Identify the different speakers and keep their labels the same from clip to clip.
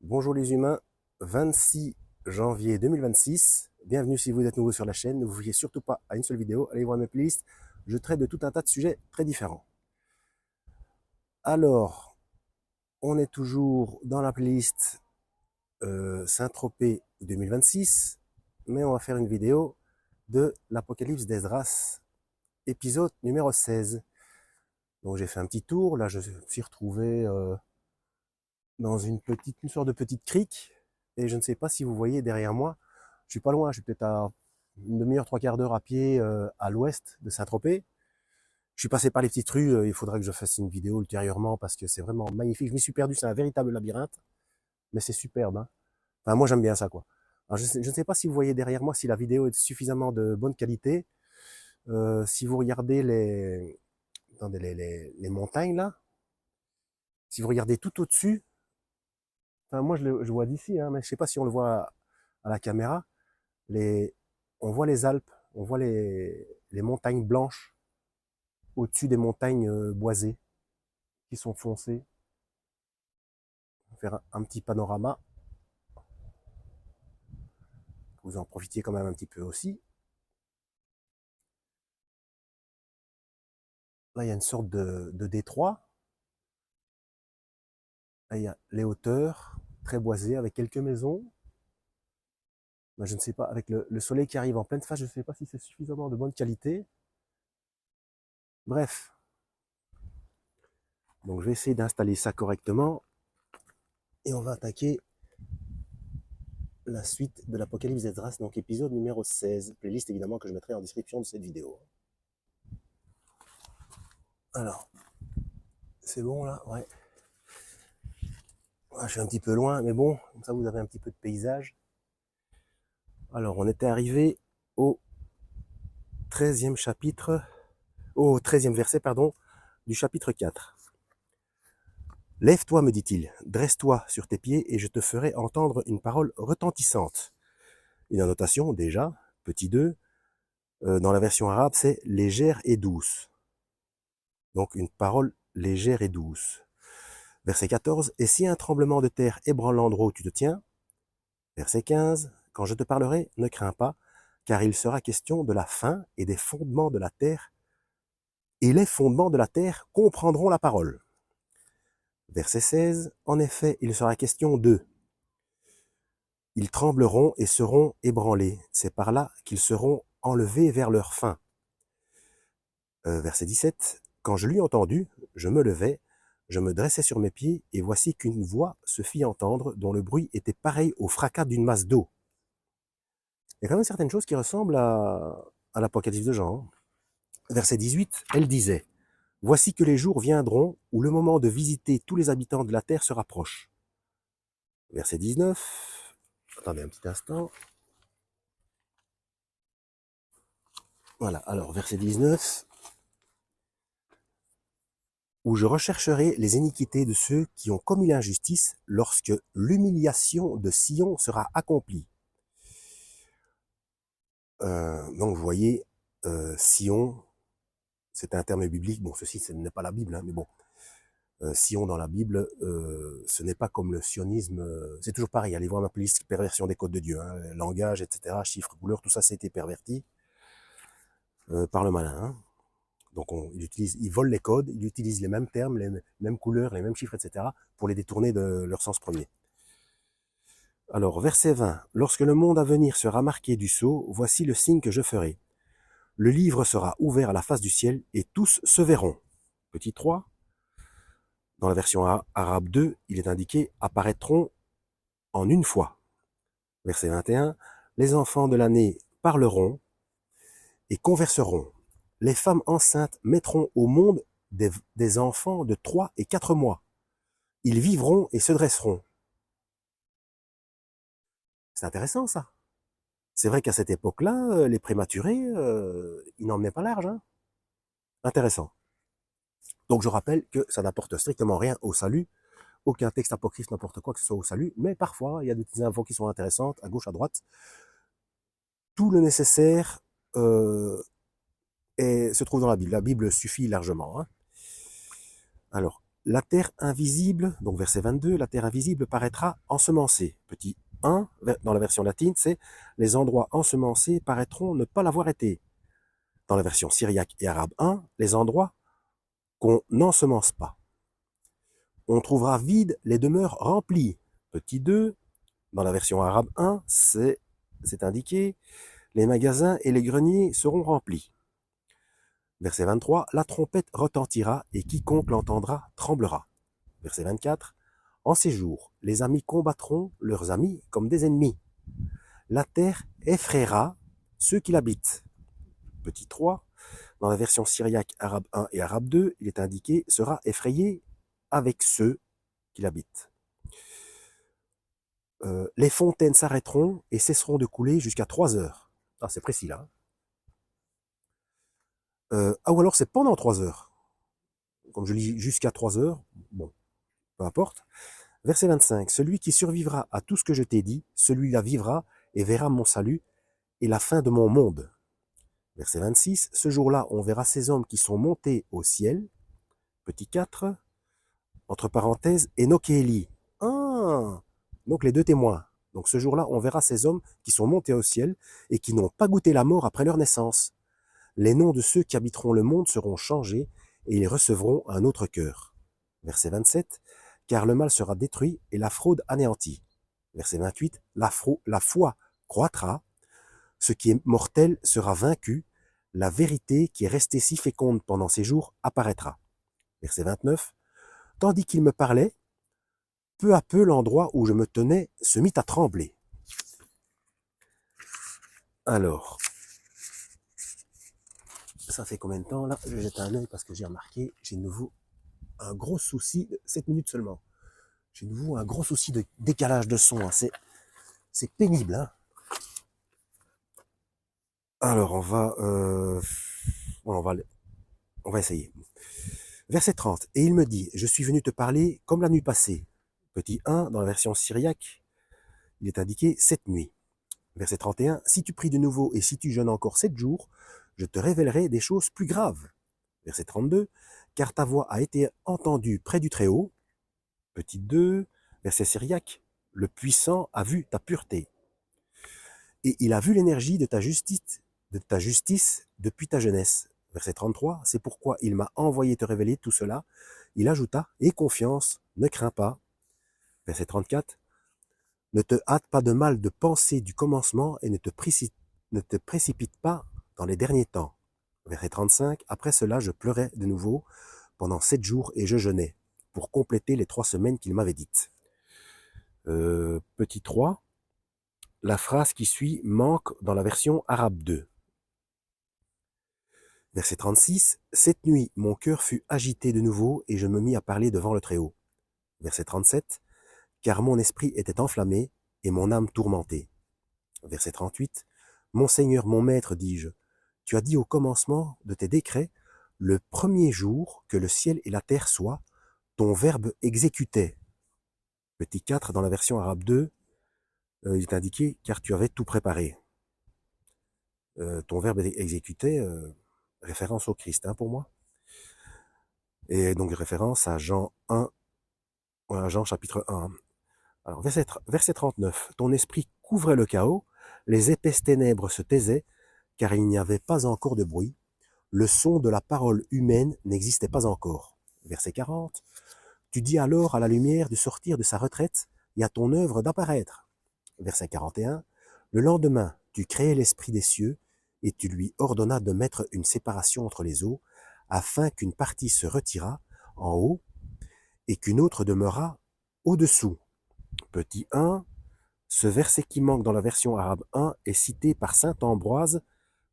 Speaker 1: Bonjour les humains, 26 janvier 2026. Bienvenue si vous êtes nouveau sur la chaîne. Ne vous fiez surtout pas à une seule vidéo. Allez voir mes playlists. Je traite de tout un tas de sujets très différents. Alors, on est toujours dans la playlist Saint-Tropez 2026, mais on va faire une vidéo de l'Apocalypse d'Esdras, épisode numéro 16. Donc j'ai fait un petit tour. Là, je me suis retrouvé dans une sorte de petite crique. Et je ne sais pas si vous voyez derrière moi, je suis pas loin, je suis peut-être à une demi-heure, trois quarts d'heure à pied à l'ouest de Saint-Tropez. Je suis passé par les petites rues, il faudra que je fasse une vidéo ultérieurement parce que c'est vraiment magnifique. Je m'y suis perdu, c'est un véritable labyrinthe, mais c'est superbe. Hein. Enfin, moi j'aime bien ça, quoi. Alors, je ne sais pas si vous voyez derrière moi si la vidéo est suffisamment de bonne qualité. Si vous regardez attendez, les montagnes là, si vous regardez tout au-dessus, enfin, moi je vois d'ici, hein, mais je sais pas si on le voit à la caméra. Les, on voit les Alpes, on voit les montagnes blanches au-dessus des montagnes boisées qui sont foncées. On va faire un petit panorama. Vous en profitiez quand même un petit peu aussi. Là, il y a une sorte de détroit. Là, il y a les hauteurs, très boisées, avec quelques maisons. Mais je ne sais pas, avec le soleil qui arrive en pleine face, je ne sais pas si c'est suffisamment de bonne qualité. Bref, donc je vais essayer d'installer ça correctement. Et on va attaquer la suite de l'Apocalypse d'Esdras, donc épisode numéro 16. Playlist évidemment que je mettrai en description de cette vidéo. Alors, c'est bon là? Ouais. Je suis un petit peu loin, mais bon, comme ça vous avez un petit peu de paysage. Alors, on était arrivé au 13e chapitre, au 13e verset, pardon, du chapitre 4. Lève-toi, me dit-il, dresse-toi sur tes pieds et je te ferai entendre une parole retentissante. Une annotation, déjà, petit 2, dans la version arabe, c'est légère et douce. Donc, une parole légère et douce. Verset 14, et si un tremblement de terre ébranle l'endroit où tu te tiens, verset 15, quand je te parlerai, ne crains pas, car il sera question de la fin et des fondements de la terre, et les fondements de la terre comprendront la parole. Verset 16, en effet, il sera question d'eux. Ils trembleront et seront ébranlés. C'est par là qu'ils seront enlevés vers leur fin. Verset 17, quand je l'eus entendu, je me levai, je me dressai sur mes pieds, et voici qu'une voix se fit entendre, dont le bruit était pareil au fracas d'une masse d'eau. Il y a quand même certaines choses qui ressemblent à l'Apocalypse de Jean. Verset 18, elle disait, « Voici que les jours viendront où le moment de visiter tous les habitants de la terre se rapproche. » Verset 19, attendez un petit instant. Voilà, alors verset 19, où je rechercherai les iniquités de ceux qui ont commis l'injustice lorsque l'humiliation de Sion sera accomplie. Donc vous voyez, Sion, c'est un terme biblique, bon ceci ce n'est pas la Bible, hein, mais bon, Sion dans la Bible, ce n'est pas comme le sionisme, c'est toujours pareil, allez voir ma playlist perversion des codes de Dieu, hein, langage, etc., chiffres, couleurs, tout ça, ça a été perverti par le malin. Hein. Donc il vole les codes, il utilise les mêmes termes, les mêmes couleurs, les mêmes chiffres, etc., pour les détourner de leur sens premier. Alors, verset 20. Lorsque le monde à venir sera marqué du sceau, voici le signe que je ferai. Le livre sera ouvert à la face du ciel, et tous se verront. Petit 3. Dans la version arabe 2, il est indiqué apparaîtront en une fois. Verset 21. Les enfants de l'année parleront et converseront. Les femmes enceintes mettront au monde des enfants de 3 et 4 mois. Ils vivront et se dresseront. C'est intéressant ça. C'est vrai qu'à cette époque-là, les prématurés, ils n'emmenaient pas large. Hein. Intéressant. Donc je rappelle que ça n'apporte strictement rien au salut. Aucun texte apocryphe n'apporte quoi que ce soit au salut. Mais parfois, il y a des petites infos qui sont intéressantes, à gauche, à droite. Tout le nécessaire se trouve dans la Bible. La Bible suffit largement. Hein. Alors, La terre invisible, donc verset 22, la terre invisible paraîtra ensemencée. Petit 1, dans la version latine, c'est les endroits ensemencés paraîtront ne pas l'avoir été. Dans la version syriaque et arabe 1, les endroits qu'on n'ensemence pas. On trouvera vide les demeures remplies. Petit 2, dans la version arabe 1, c'est indiqué, les magasins et les greniers seront remplis. Verset 23, la trompette retentira et quiconque l'entendra tremblera. Verset 24, en ces jours, les amis combattront leurs amis comme des ennemis. La terre effraiera ceux qui l'habitent. Petit 3, dans la version syriaque arabe 1 et arabe 2, il est indiqué sera effrayé avec ceux qui l'habitent. Les fontaines s'arrêteront et cesseront de couler jusqu'à 3 heures. Ah, c'est précis là. Ou alors c'est pendant 3 heures. Comme je lis jusqu'à 3 heures, bon, peu importe. Verset 25, celui qui survivra à tout ce que je t'ai dit, celui-là vivra et verra mon salut et la fin de mon monde. Verset 26, ce jour-là, on verra ces hommes qui sont montés au ciel. Petit 4, entre parenthèses, Enoch et Élie. Ah, donc les deux témoins. Donc ce jour-là, on verra ces hommes qui sont montés au ciel et qui n'ont pas goûté la mort après leur naissance. Les noms de ceux qui habiteront le monde seront changés et ils recevront un autre cœur. Verset 27, car le mal sera détruit et la fraude anéantie. Verset 28, la foi croîtra, ce qui est mortel sera vaincu, la vérité qui est restée si féconde pendant ces jours apparaîtra. Verset 29, tandis qu'il me parlait, peu à peu l'endroit où je me tenais se mit à trembler. Alors, ça fait combien de temps là? Je jette un œil parce que j'ai remarqué, j'ai de nouveau un gros souci, 7 minutes seulement. J'ai de nouveau un gros souci de décalage de son, hein. C'est pénible, hein. Alors, on va essayer. Verset 30. Et il me dit, je suis venu te parler comme la nuit passée. Petit 1, dans la version syriaque, il est indiqué cette nuit. Verset 31. Si tu pries de nouveau et si tu jeûnes encore 7 jours, je te révélerai des choses plus graves. Verset 32. Car ta voix a été entendue près du Très-Haut. Petit 2, verset syriaque. Le puissant a vu ta pureté. Et il a vu l'énergie de ta justice depuis ta jeunesse. Verset 33, c'est pourquoi il m'a envoyé te révéler tout cela. Il ajouta, aie confiance, ne crains pas. Verset 34, ne te hâte pas de mal de penser du commencement et ne te précipite pas dans les derniers temps. Verset 35, après cela je pleurais de nouveau pendant 7 jours et je jeûnais pour compléter les 3 semaines qu'il m'avait dites. Petit 3, la phrase qui suit manque dans la version arabe 2. Verset 36, cette nuit, mon cœur fut agité de nouveau et je me mis à parler devant le Très-Haut. Verset 37, car mon esprit était enflammé et mon âme tourmentée. Verset 38, mon Seigneur, mon Maître, dis-je, tu as dit au commencement de tes décrets, le premier jour que le ciel et la terre soient, ton verbe exécutait. Petit 4 dans la version arabe 2, il est indiqué, car tu avais tout préparé. Ton verbe exécutait, référence au Christ, hein, pour moi. Et donc référence à Jean 1, à Jean chapitre 1. Alors, verset 39. Ton esprit couvrait le chaos, les épaisses ténèbres se taisaient, car il n'y avait pas encore de bruit. Le son de la parole humaine n'existait pas encore. Verset 40. Tu dis alors à la lumière de sortir de sa retraite et à ton œuvre d'apparaître. Verset 41. Le lendemain, tu créais l'esprit des cieux et tu lui ordonnas de mettre une séparation entre les eaux, afin qu'une partie se retirât en haut et qu'une autre demeurât au-dessous. Petit 1, ce verset qui manque dans la version arabe 1 est cité par saint Ambroise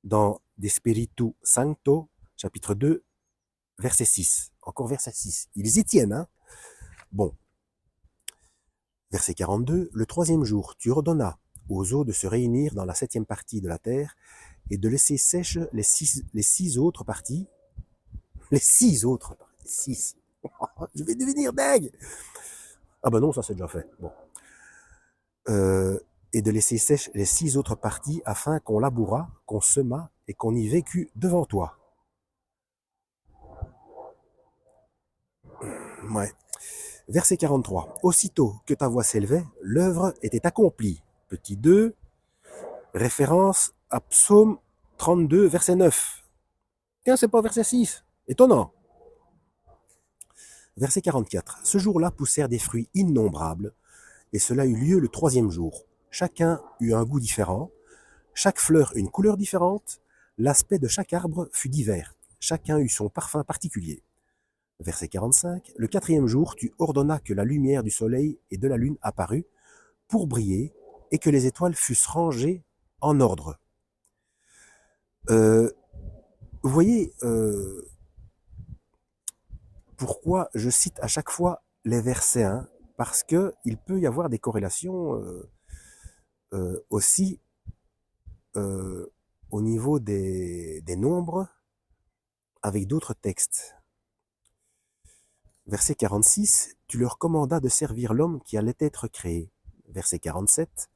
Speaker 1: dans De Spiritu Sancto, chapitre 2, verset 6. Encore verset 6. Ils y tiennent, hein? Bon. Verset 42, le 3e jour, tu ordonnas aux eaux de se réunir dans la 7e partie de la terre et de laisser sèches les six autres parties. Les 6 autres parties. 6. Je vais devenir dingue! Ah ben non, ça c'est déjà fait. Bon. Et de laisser sèches les 6 autres parties afin qu'on labourât, qu'on semât et qu'on y vécût devant toi. Ouais. Verset 43. Aussitôt que ta voix s'élevait, l'œuvre était accomplie. Petit 2, référence à Psaume 32, verset 9. Tiens, c'est pas verset 6. Étonnant. Verset 44. Ce jour-là poussèrent des fruits innombrables, et cela eut lieu le troisième jour. Chacun eut un goût différent, chaque fleur une couleur différente, l'aspect de chaque arbre fut divers, chacun eut son parfum particulier. Verset 45. Le quatrième jour, tu ordonnas que la lumière du soleil et de la lune apparût pour briller, et que les étoiles fussent rangées en ordre. Euh, vous voyez pourquoi je cite à chaque fois les versets, hein, parce qu'il peut y avoir des corrélations aussi euh, au niveau des nombres avec d'autres textes. Verset 46, tu leur commandas de servir l'homme qui allait être créé. Verset 47,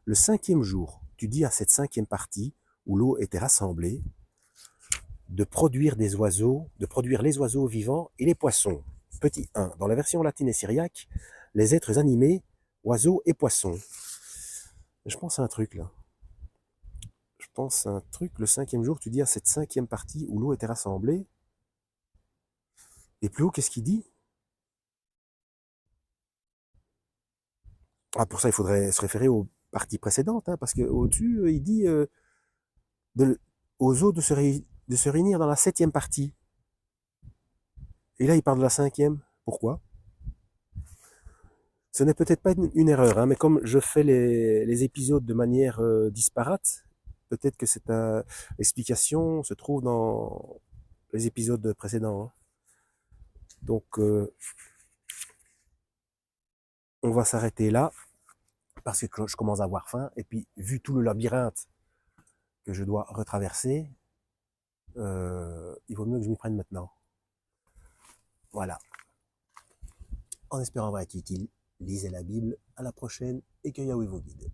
Speaker 1: le cinquième jour, tu dis à cette cinquième partie où l'eau était rassemblée de produire des oiseaux, de produire les oiseaux vivants et les poissons. Petit 1, dans la version latine et syriaque, les êtres animés, oiseaux et poissons. Je pense à un truc là. Je pense à un truc, le cinquième jour, tu dis à cette cinquième partie où l'eau était rassemblée. Et plus haut, qu'est-ce qu'il dit? Ah, pour ça, il faudrait se référer aux parties précédentes, hein, parce qu'au-dessus, il dit de, aux eaux de se réunir dans la septième partie. Et là, il parle de la cinquième. Pourquoi? Ce n'est peut-être pas une erreur, hein, mais comme je fais les épisodes de manière disparate, peut-être que cette explication se trouve dans les épisodes précédents, hein. Donc, on va s'arrêter là, parce que je commence à avoir faim, et puis, vu tout le labyrinthe que je dois retraverser, il vaut mieux que je m'y prenne maintenant. Voilà. En espérant avoir été utile, lisez la Bible. À la prochaine, et que Yahweh vous guide.